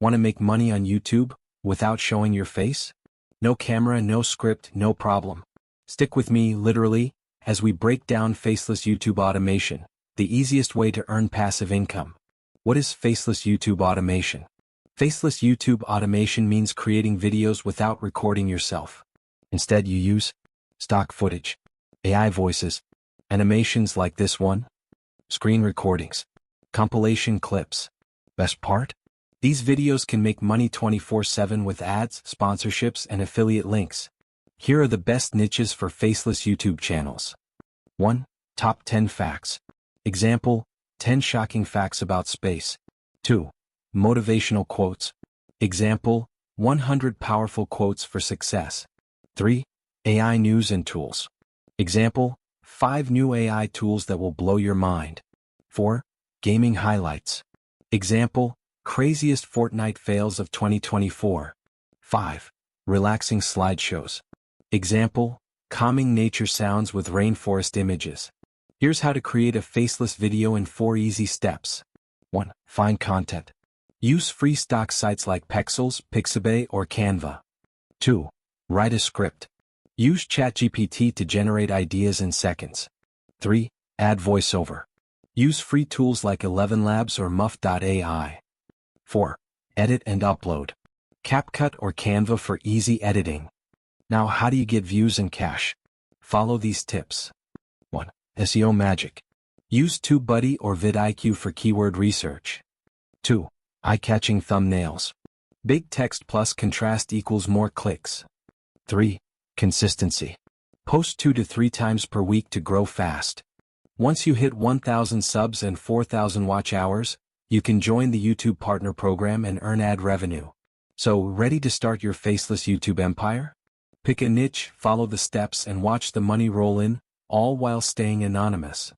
Want to make money on YouTube without showing your face? No camera, no script, no problem. Stick with me, literally, as we break down faceless YouTube automation, the easiest way to earn passive income. What is faceless YouTube automation? Faceless YouTube automation means creating videos without recording yourself. Instead, you use stock footage, AI voices, animations like this one, screen recordings, compilation clips. Best part? These videos can make money 24/7 with ads, sponsorships, and affiliate links. Here are the best niches for faceless YouTube channels. 1. Top 10 facts. Example, 10 shocking facts about space. 2. Motivational quotes. Example, 100 powerful quotes for success. 3. AI news and tools. Example, 5 new AI tools that will blow your mind. 4. Gaming highlights. Example, craziest Fortnite fails of 2024. 5. Relaxing slideshows. Example, calming nature sounds with rainforest images. Here's how to create a faceless video in 4 easy steps. 1. Find content. Use free stock sites like Pexels, Pixabay, or Canva. 2. Write a script. Use ChatGPT to generate ideas in seconds. 3. Add voiceover. Use free tools like 11 Labs or Muff.ai. 4. Edit and upload. CapCut or Canva for easy editing. Now, how do you get views and cash? Follow these tips. 1. SEO magic. Use TubeBuddy or vidIQ for keyword research. 2. Eye-catching thumbnails. Big text plus contrast equals more clicks. 3. Consistency. Post 2 to 3 times per week to grow fast. Once you hit 1,000 subs and 4,000 watch hours, you can join the YouTube Partner Program and earn ad revenue. So, ready to start your faceless YouTube empire? Pick a niche, follow the steps, and watch the money roll in, all while staying anonymous.